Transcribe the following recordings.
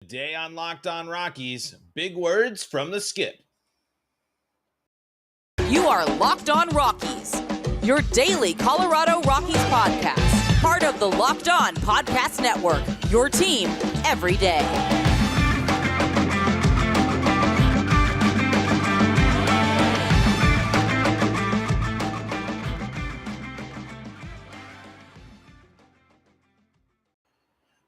Today on Locked On Rockies, big words from the skip. You are Locked On Rockies, your daily Colorado Rockies podcast, part of the Locked On Podcast Network, your team every day.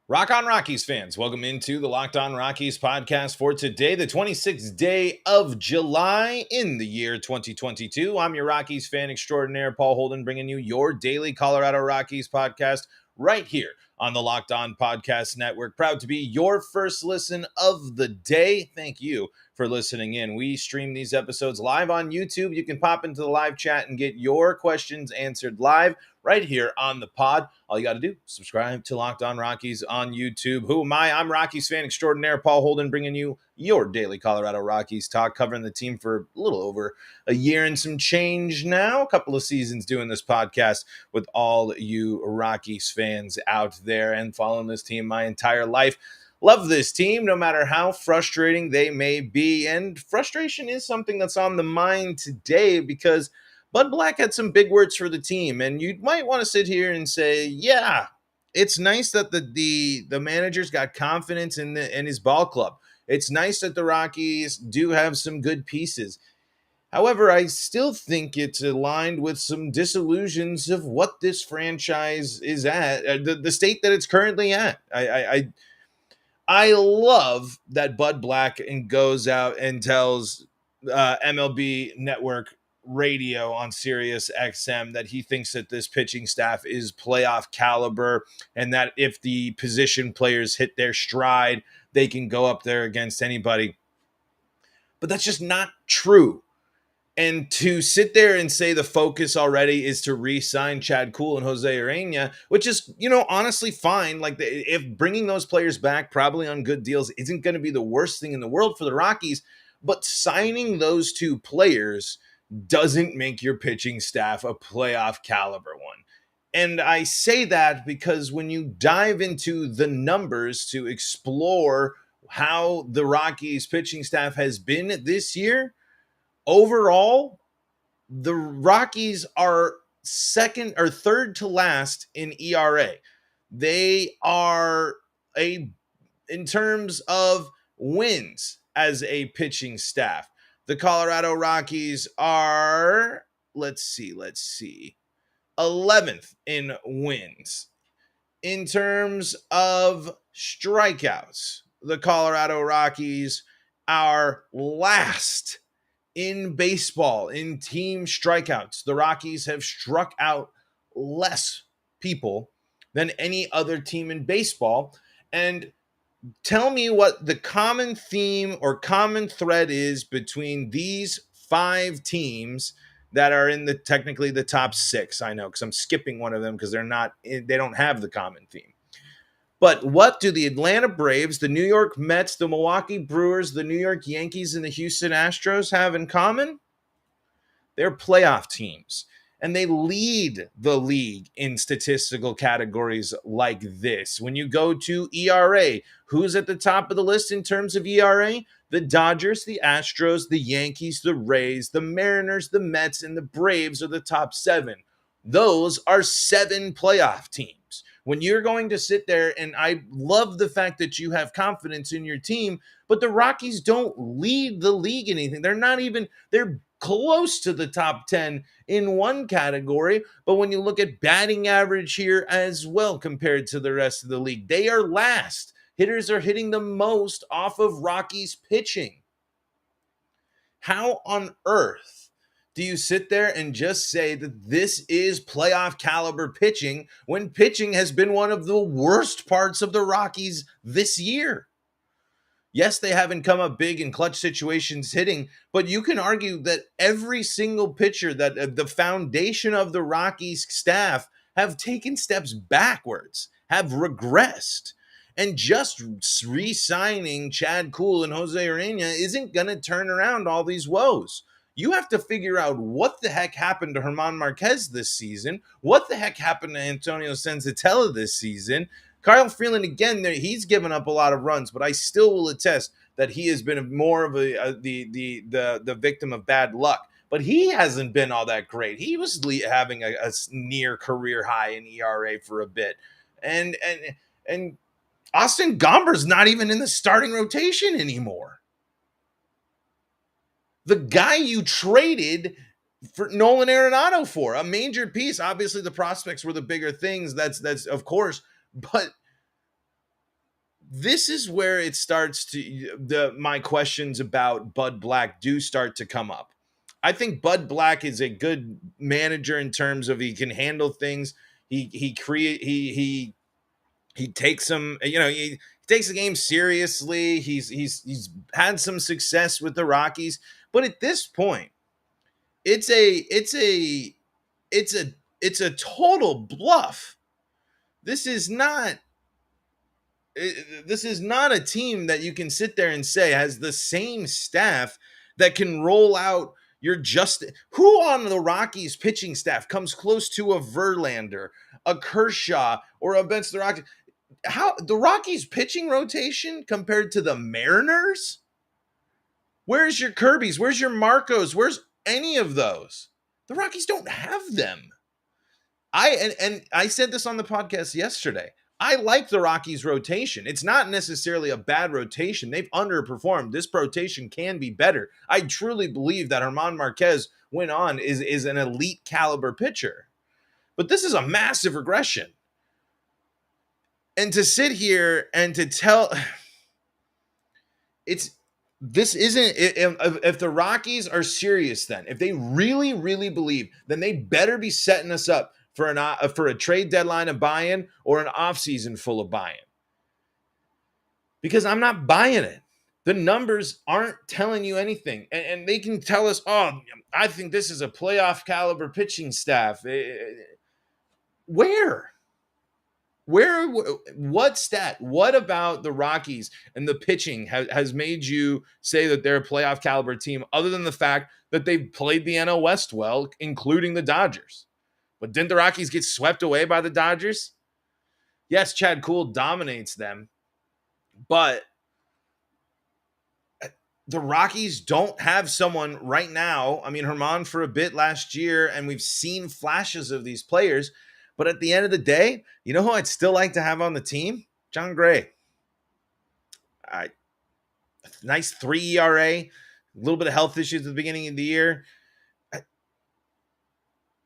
Rock on Rockies fans, welcome into the Locked On Rockies podcast for today, the 26th day of July in the year 2022. I'm your Rockies fan extraordinaire, Paul Holden, bringing you your daily Colorado Rockies podcast right here on the Locked On Podcast Network. Proud to be your first listen of the day. Thank you for listening in. We stream these episodes live on YouTube. You can pop into the live chat and get your questions answered live right here on the pod. All you got to do, subscribe to Locked On Rockies on YouTube. Who am I? I'm Rockies fan extraordinaire Paul Holden, bringing you your daily Colorado Rockies talk, covering the team for a little over a year and some change now. A couple of seasons doing this podcast with all you Rockies fans out there and following this team my entire life. Love this team, no matter how frustrating they may be. And frustration is something that's on the mind today because Bud Black had some big words for the team. And you might want to sit here and say, yeah, it's nice that the manager's got confidence in his ball club. It's nice that the Rockies do have some good pieces. However, I still think it's aligned with some disillusions of what this franchise is at, the state that it's currently at. I love that Bud Black goes out and tells MLB Network Radio on Sirius XM that he thinks that this pitching staff is playoff caliber and that if the position players hit their stride, they can go up there against anybody. But that's just not true. And to sit there and say the focus already is to re-sign Chad Kuhl and Jose Urena, which is, honestly fine. Like, if bringing those players back probably on good deals isn't going to be the worst thing in the world for the Rockies, but signing those two players doesn't make your pitching staff a playoff caliber one. And I say that because when you dive into the numbers to explore how the Rockies pitching staff has been this year, overall, the Rockies are second or third to last in ERA. They are in terms of wins as a pitching staff. The Colorado Rockies are, let's see, 11th in wins. In terms of strikeouts, the Colorado Rockies are last in baseball in team strikeouts. The Rockies have struck out less people than any other team in baseball. And tell me what the common theme or common thread is between these five teams that are in technically the top six. I know, because I'm skipping one of them because they don't have the common theme. But what do the Atlanta Braves, the New York Mets, the Milwaukee Brewers, the New York Yankees, and the Houston Astros have in common? They're playoff teams, and they lead the league in statistical categories like this. When you go to ERA, who's at the top of the list in terms of ERA? The Dodgers, the Astros, the Yankees, the Rays, the Mariners, the Mets, and the Braves are the top seven. Those are seven playoff teams. When you're going to sit there, and I love the fact that you have confidence in your team, but the Rockies don't lead the league in anything. They're close to the top 10 in one category, but when you look at batting average here as well compared to the rest of the league, they are last. Hitters are hitting the most off of Rockies pitching. How on earth do you sit there and just say that this is playoff caliber pitching when pitching has been one of the worst parts of the Rockies this year? Yes, they haven't come up big in clutch situations hitting, but you can argue that every single pitcher, that the foundation of the Rockies staff, have taken steps backwards, have regressed. And just re-signing Chad Kuhl and Jose Urena isn't going to turn around all these woes. You have to figure out what the heck happened to German Marquez this season, what the heck happened to Antonio Senzatella this season. Kyle Freeland, again, he's given up a lot of runs, but I still will attest that he has been more of the victim of bad luck. But he hasn't been all that great. He was having a near career high in ERA for a bit, and Austin Gomber's not even in the starting rotation anymore. The guy you traded for Nolan Arenado for, a major piece. Obviously, the prospects were the bigger things. That's of course, but this is where it starts to my questions about Bud Black do start to come up. I think Bud Black is a good manager in terms of he can handle things. He takes some, he takes the game seriously. He's had some success with the Rockies, but at this point, it's a total bluff. This is not a team that you can sit there and say has the same staff that can roll out who on the Rockies pitching staff comes close to a Verlander, a Kershaw, or against the Rockies. How the Rockies pitching rotation compared to the Mariners? Where's your Kirby's? Where's your Marcos? Where's any of those? The Rockies don't have them. I said this on the podcast yesterday. I like the Rockies rotation. It's not necessarily a bad rotation. They've underperformed. This rotation can be better. I truly believe that German Marquez went on is an elite caliber pitcher. But this is a massive regression. And to sit here and to tell this isn't, if the Rockies are serious, then if they really, really believe, then they better be setting us up for a trade deadline of buy-in or an offseason full of buy-in. Because I'm not buying it. The numbers aren't telling you anything. And they can tell us, oh, I think this is a playoff caliber pitching staff. Where? What stat? What about the Rockies and the pitching has made you say that they're a playoff caliber team, other than the fact that they've played the NL West well, including the Dodgers? But didn't the Rockies get swept away by the Dodgers? Yes, Chad Kuhl dominates them, but the Rockies don't have someone right now. I mean, German for a bit last year, and we've seen flashes of these players. But at the end of the day, you know who I'd still like to have on the team? John Gray. Nice 3 ERA, a little bit of health issues at the beginning of the year.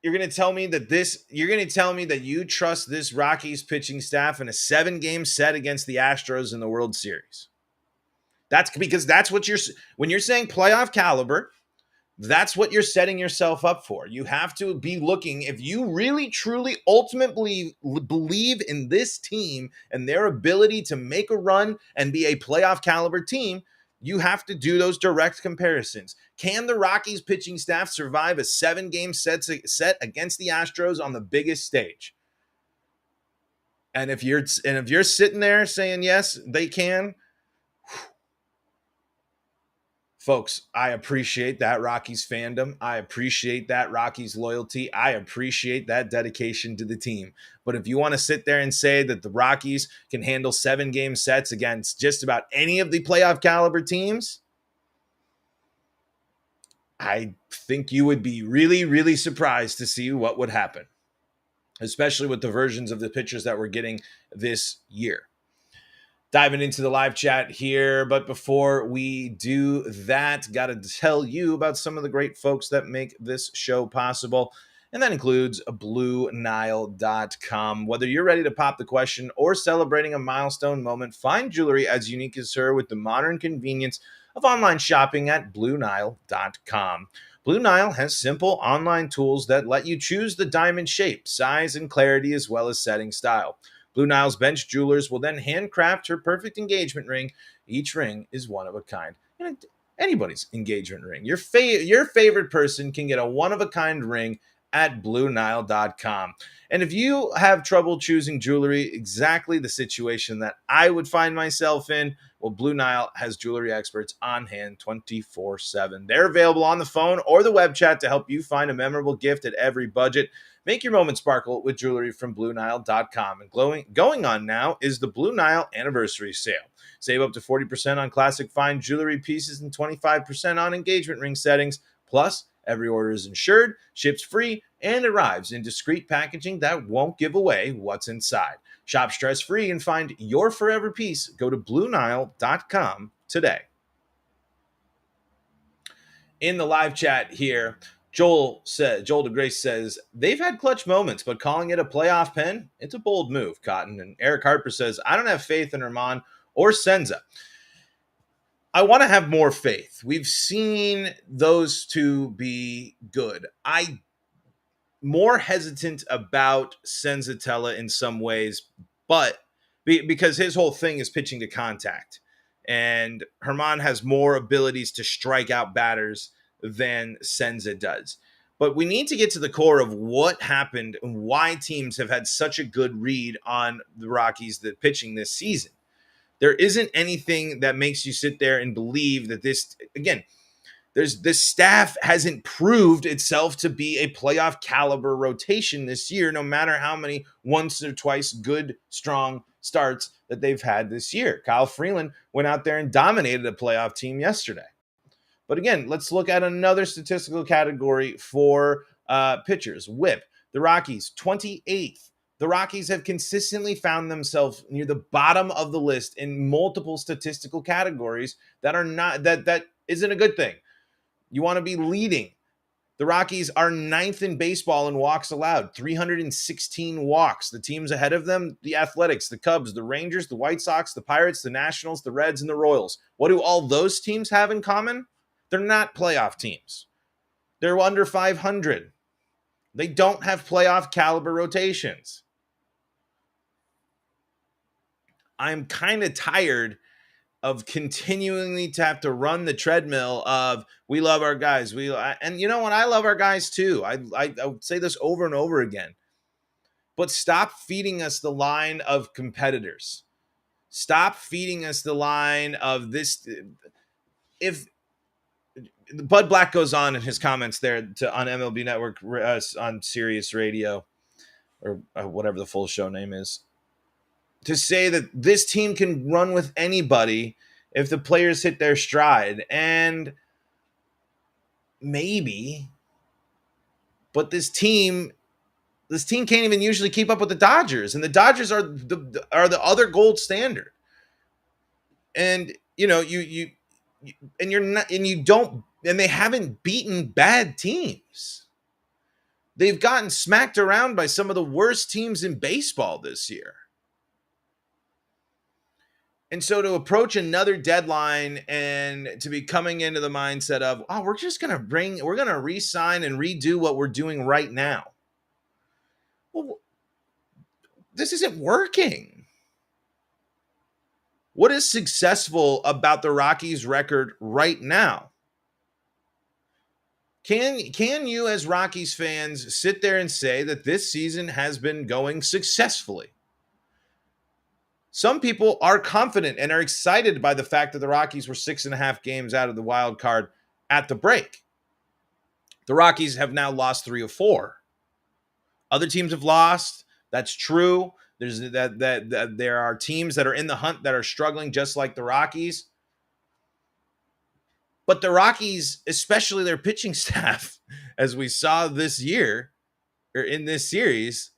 You're going to tell me that you trust this Rockies pitching staff in a 7-game set against the Astros in the World Series. That's because that's what when you're saying playoff caliber, that's what you're setting yourself up for. You have to be looking, if you really, truly, ultimately believe in this team and their ability to make a run and be a playoff caliber team, you have to do those direct comparisons. Can the Rockies pitching staff survive a 7-game set against the Astros on the biggest stage? And if you're sitting there saying yes, they can, folks, I appreciate that Rockies fandom. I appreciate that Rockies loyalty. I appreciate that dedication to the team. But if you want to sit there and say that the Rockies can handle 7-game sets against just about any of the playoff caliber teams, I think you would be really, really surprised to see what would happen, especially with the versions of the pitchers that we're getting this year. Diving into the live chat here, but before we do that, got to tell you about some of the great folks that make this show possible, and that includes BlueNile.com. Whether you're ready to pop the question or celebrating a milestone moment, find jewelry as unique as her with the modern convenience of online shopping at BlueNile.com. Blue Nile has simple online tools that let you choose the diamond shape, size, and clarity, as well as setting style. Blue Nile's bench jewelers will then handcraft her perfect engagement ring. Each ring is one of a kind. Anybody's engagement ring. Your favorite person can get a one-of-a-kind ring at BlueNile.com. And if you have trouble choosing jewelry, exactly the situation that I would find myself in, well, Blue Nile has jewelry experts on hand 24/7. They're available on the phone or the web chat to help you find a memorable gift at every budget. Make your moment sparkle with jewelry from BlueNile.com. And going on now is the Blue Nile Anniversary Sale. Save up to 40% on classic fine jewelry pieces and 25% on engagement ring settings. Plus, every order is insured, ships free, and arrives in discreet packaging that won't give away what's inside. Shop stress-free and find your forever piece. Go to BlueNile.com today. In the live chat here, Joel DeGrace says, they've had clutch moments, but calling it a playoff pen, it's a bold move, Cotton. And Eric Harper says, I don't have faith in Herman or Senza. I want to have more faith. We've seen those two be good. I'm more hesitant about Senzatella in some ways, but because his whole thing is pitching to contact. And Herman has more abilities to strike out batters than Senza does. But we need to get to the core of what happened and why teams have had such a good read on the Rockies, the pitching this season. There isn't anything that makes you sit there and believe that this staff hasn't proved itself to be a playoff caliber rotation this year, no matter how many once or twice good, strong starts that they've had this year. Kyle Freeland went out there and dominated a playoff team yesterday. But again, let's look at another statistical category for pitchers. WHIP. The Rockies, 28th. The Rockies have consistently found themselves near the bottom of the list in multiple statistical categories that are not that isn't a good thing. You want to be leading. The Rockies are 9th in baseball in walks allowed, 316 walks. The teams ahead of them, the Athletics, the Cubs, the Rangers, the White Sox, the Pirates, the Nationals, the Reds, and the Royals. What do all those teams have in common? They're not playoff teams. They're under 500. They don't have playoff caliber rotations. I'm kind of tired of continually to have to run the treadmill of we love our guys. And you know what? I love our guys too. I would say this over and over again. But stop feeding us the line of competitors. Stop feeding us the line of this. If Bud Black goes on in his comments there on MLB Network on Sirius Radio or whatever the full show name is, to say that this team can run with anybody if the players hit their stride. And maybe, but this team can't even usually keep up with the Dodgers, and the Dodgers are the other gold standard. And you know, you and you're not, and you don't, and they haven't beaten bad teams. They've gotten smacked around by some of the worst teams in baseball this year. And so to approach another deadline and to be coming into the mindset of, oh, we're going to re-sign and redo what we're doing right now. Well, this isn't working. What is successful about the Rockies' record right now? Can you as Rockies fans sit there and say that this season has been going successfully? Some people are confident and are excited by the fact that the Rockies were 6.5 games out of the wild card at the break. The Rockies have now lost 3 of 4. Other teams have lost. That's true. There are teams that are in the hunt that are struggling just like the Rockies. But the Rockies, especially their pitching staff, as we saw this year or in this series,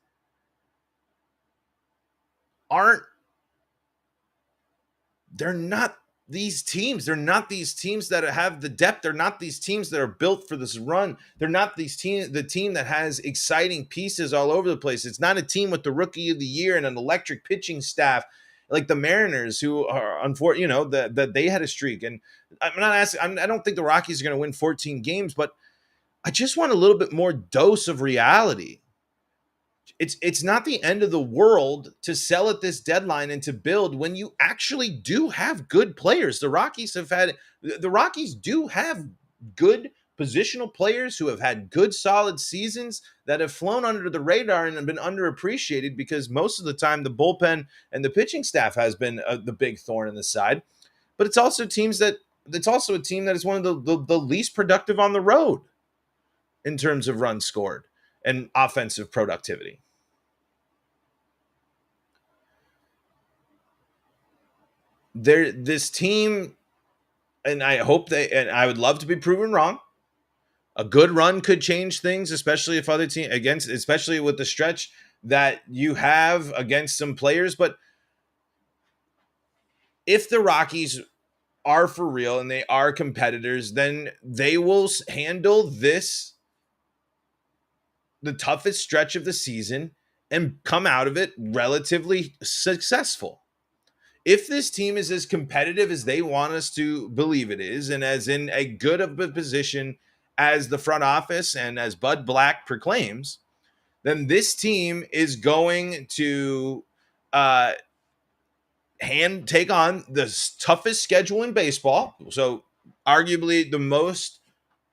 they're not these teams. They're not these teams that have the depth. They're not these teams that are built for this run. They're not the team that has exciting pieces all over the place. It's not a team with the rookie of the year and an electric pitching staff like the Mariners, who are unfortunate, that they had a streak. And I'm not asking. I don't think the Rockies are going to win 14 games, but I just want a little bit more dose of reality. It's not the end of the world to sell at this deadline and to build when you actually do have good players. The Rockies do have good positional players who have had good, solid seasons that have flown under the radar and have been underappreciated because most of the time the bullpen and the pitching staff has been the big thorn in the side. But it's also a team that is one of the least productive on the road in terms of runs scored and offensive productivity. This team, and I would love to be proven wrong. A good run could change things, especially if especially with the stretch that you have against some players. But if the Rockies are for real and they are competitors, then they will handle the toughest stretch of the season and come out of it relatively successful. If this team is as competitive as they want us to believe it is, and as in a good of a position as the front office and as Bud Black proclaims, then this team is going to take on the toughest schedule in baseball. So arguably the most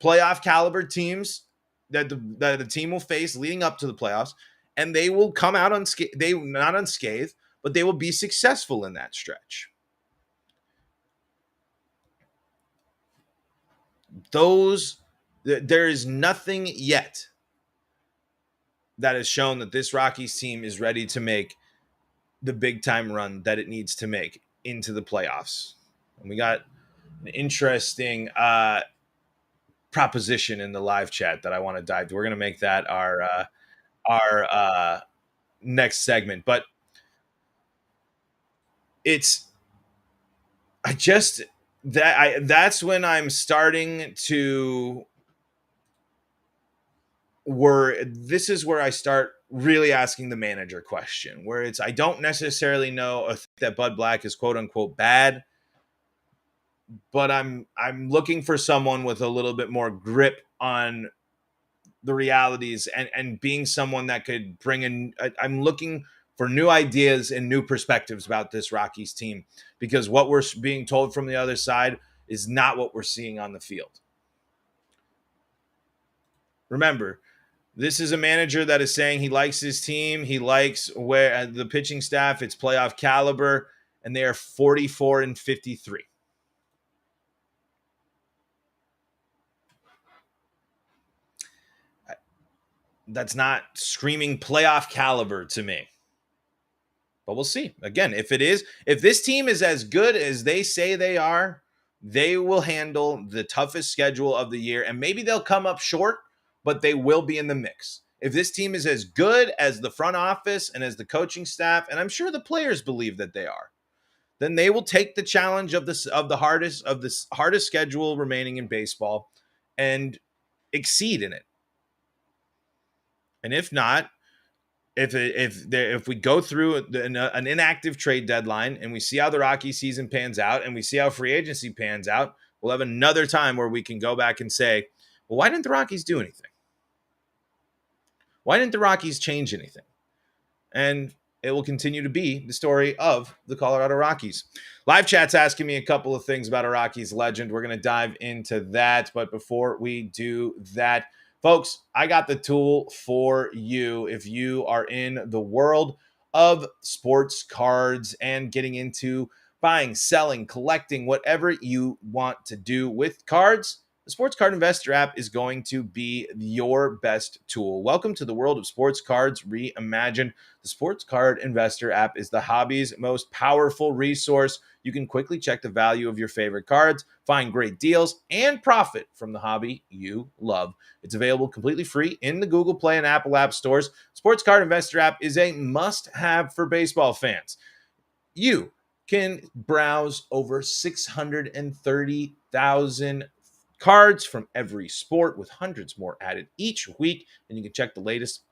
playoff caliber teams that the team will face leading up to the playoffs, and they will come out not unscathed, but they will be successful in that stretch. There is nothing yet that has shown that this Rockies team is ready to make the big time run that it needs to make into the playoffs. And we got an interesting proposition in the live chat that I want to dive to. We're going to make that our next segment, but that's when I'm starting to this is where I start really asking the manager question, where I don't necessarily know that Bud Black is quote unquote bad, but I'm looking for someone with a little bit more grip on the realities and being someone that could bring in. I'm looking for new ideas and new perspectives about this Rockies team, because what we're being told from the other side is not what we're seeing on the field. Remember, this is a manager that is saying he likes his team. He likes where the pitching staff, it's playoff caliber, and they are 44-53. That's not screaming playoff caliber to me. But we'll see. Again, if this team is as good as they say they are, they will handle the toughest schedule of the year, and maybe they'll come up short, but they will be in the mix. If this team is as good as the front office and as the coaching staff, and I'm sure the players believe that they are, then they will take the challenge of the hardest schedule remaining in baseball and exceed in it. And if not, if we go through an inactive trade deadline and we see how the Rockies season pans out and we see how free agency pans out, we'll have another time where we can go back and say, well, why didn't the Rockies do anything? Why didn't the Rockies change anything? And it will continue to be the story of the Colorado Rockies. Live chat's asking me a couple of things about a Rockies legend. We're going to dive into that. But before we do that, folks, I got the tool for you if you are in the world of sports cards and getting into buying, selling, collecting, whatever you want to do with cards. The Sports Card Investor app is going to be your best tool. Welcome to the world of sports cards reimagined. The Sports Card Investor app is the hobby's most powerful resource. You can quickly check the value of your favorite cards, find great deals, and profit from the hobby you love. It's available completely free in the Google Play and Apple App stores. Sports Card Investor app is a must-have for baseball fans. You can browse over 630,000 cards from every sport, with hundreds more added each week, and you can check the latest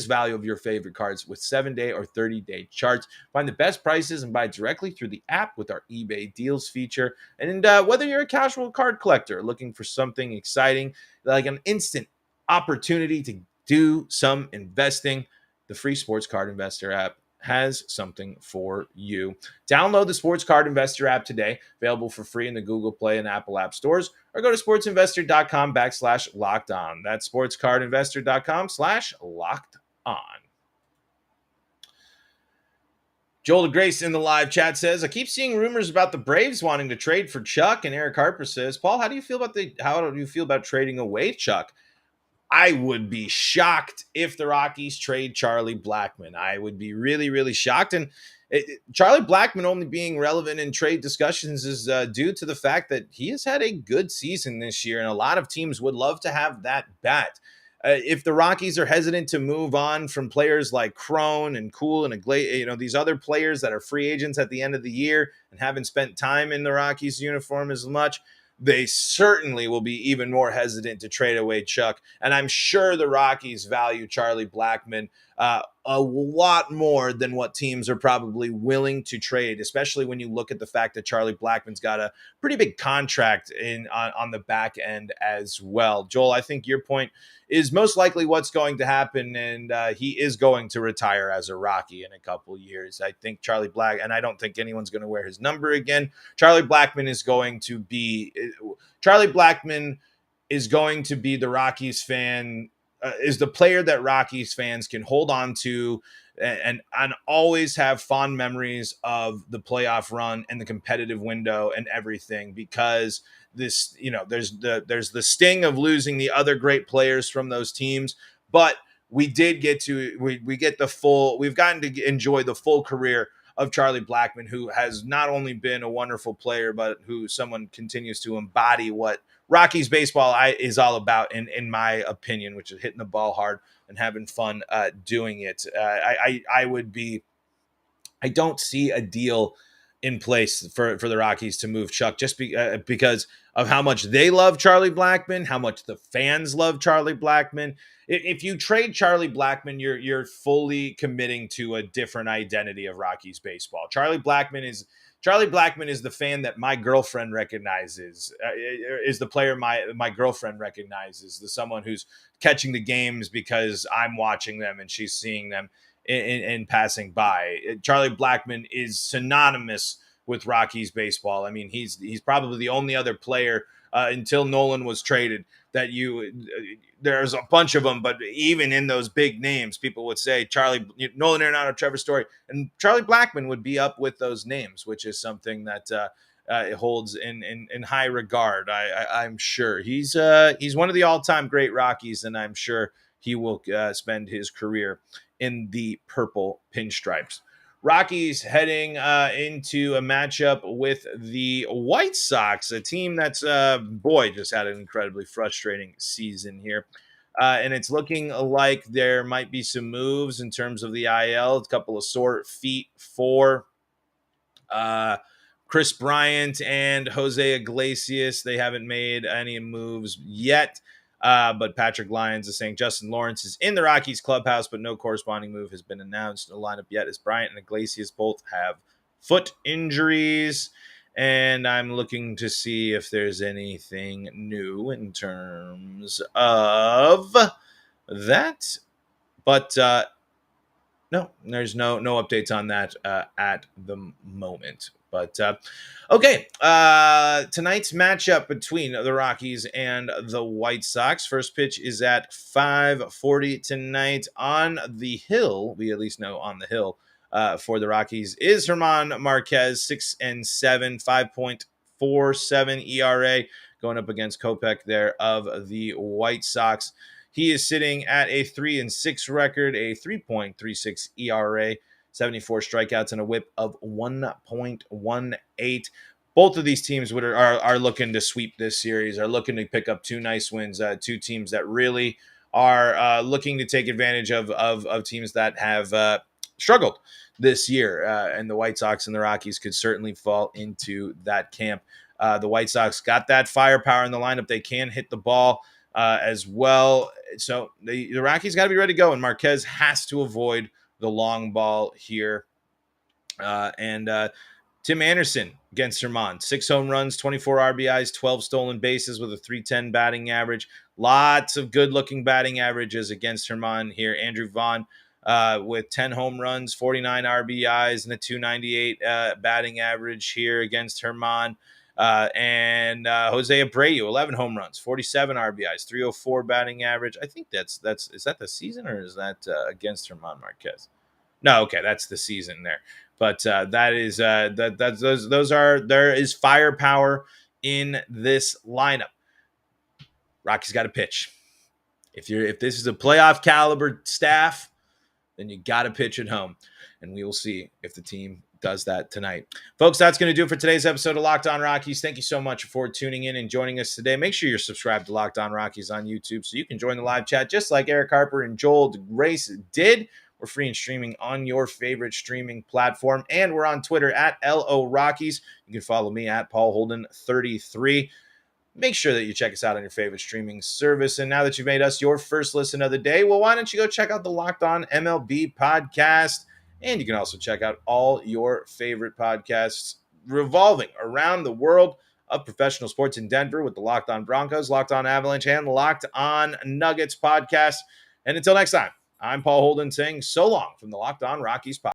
value of your favorite cards with 7-day or 30-day charts. Find the best prices and buy directly through the app with our eBay deals feature. And whether you're a casual card collector looking for something exciting, like an instant opportunity to do some investing, the free Sports Card Investor app has something for you. Download the Sports Card Investor app today, available for free in the Google Play and Apple App stores, or go to sportsinvestor.com/locked on. That's sportscardinvestor.com/locked on. Joel Grace in the live chat says, I keep seeing rumors about the Braves wanting to trade for Chuck. And Eric Harper says, Paul, how do you feel about trading away Chuck? I would be shocked if the Rockies trade Charlie Blackmon. I would be really, really shocked. And Charlie Blackmon only being relevant in trade discussions is due to the fact that he has had a good season this year, and a lot of teams would love to have that bat. If the Rockies are hesitant to move on from players like Crone and Cool and these other players that are free agents at the end of the year and haven't spent time in the Rockies uniform as much, they certainly will be even more hesitant to trade away Chuck. And I'm sure the Rockies value Charlie Blackmon a lot more than what teams are probably willing to trade, especially when you look at the fact that Charlie Blackmon's got a pretty big contract on the back end as well. Joel, I think your point is most likely what's going to happen, and he is going to retire as a Rocky in a couple years. I think and I don't think anyone's going to wear his number again. Charlie Blackmon is going to be the Rockies fan, is the player that Rockies fans can hold on to and always have fond memories of the playoff run and the competitive window and everything, because there's the sting of losing the other great players from those teams, but we've gotten to enjoy the full career of Charlie Blackmon, who has not only been a wonderful player, but who someone continues to embody what Rockies baseball is all about, in my opinion, which is hitting the ball hard and having fun doing it. I don't see a deal in place for the Rockies to move Chuck just because of how much they love Charlie Blackmon, how much the fans love Charlie Blackmon. If you trade Charlie Blackmon, you're fully committing to a different identity of Rockies baseball. Charlie Blackmon is the fan that my girlfriend recognizes, is the player my girlfriend recognizes, the someone who's catching the games because I'm watching them and she's seeing them in passing by. Charlie Blackmon is synonymous with Rockies baseball. I mean, he's probably the only other player until Nolan was traded that there's a bunch of them, but even in those big names, people would say Nolan Arenado, Trevor Story, and Charlie Blackmon would be up with those names, which is something that it holds in high regard. I'm sure he's one of the all-time great Rockies, and I'm sure he will spend his career in the purple pinstripes. Rockies heading into a matchup with the White Sox, a team that's, just had an incredibly frustrating season here. And it's looking like there might be some moves in terms of the IL, a couple of sore feet for Chris Bryant and Jose Iglesias. They haven't made any moves yet. But Patrick Lyons is saying Justin Lawrence is in the Rockies clubhouse, but no corresponding move has been announced in the lineup yet, as Bryant and Iglesias both have foot injuries. And I'm looking to see if there's anything new in terms of that. But no, there's no updates on that at the moment. But okay, tonight's matchup between the Rockies and the White Sox. First pitch is at 5:40 tonight on the hill. We at least know on the hill for the Rockies is German Marquez, 6-7, 5.47 ERA, going up against Kopech there of the White Sox. He is sitting at a 3-6 record, a 3.36 ERA. 74 strikeouts and a whip of 1.18. Both of these teams are looking to sweep this series, are looking to pick up two nice wins, two teams that really are looking to take advantage of teams that have struggled this year. And the White Sox and the Rockies could certainly fall into that camp. The White Sox got that firepower in the lineup. They can hit the ball as well. So the Rockies got to be ready to go, and Marquez has to avoid the long ball here. And Tim Anderson against German, 6 home runs, 24 RBIs, 12 stolen bases with a .310 batting average. Lots of good-looking batting averages against German here. Andrew Vaughn with 10 home runs, 49 RBIs, and a 298 batting average here against Herman. And Jose Abreu, 11 home runs, 47 RBIs, 304 batting average. I think is that the season or is that against Herman Marquez? No, okay, that's the season there. But that is there is firepower in this lineup. Rocky's got to pitch. If this is a playoff caliber staff, then you got to pitch at home. And we will see if the team does that tonight. Folks, that's going to do it for today's episode of Locked On Rockies. Thank you so much for tuning in and joining us today. Make sure you're subscribed to Locked On Rockies on YouTube so you can join the live chat just like Eric Harper and Joel Grace did. We're free and streaming on your favorite streaming platform. And we're on Twitter at LO Rockies. You can follow me at Paul Holden 33. Make sure that you check us out on your favorite streaming service. And now that you've made us your first listen of the day, well, why don't you go check out the Locked On MLB podcast? And you can also check out all your favorite podcasts revolving around the world of professional sports in Denver with the Locked On Broncos, Locked On Avalanche, and Locked On Nuggets podcast. And until next time, I'm Paul Holden saying so long from the Locked On Rockies podcast.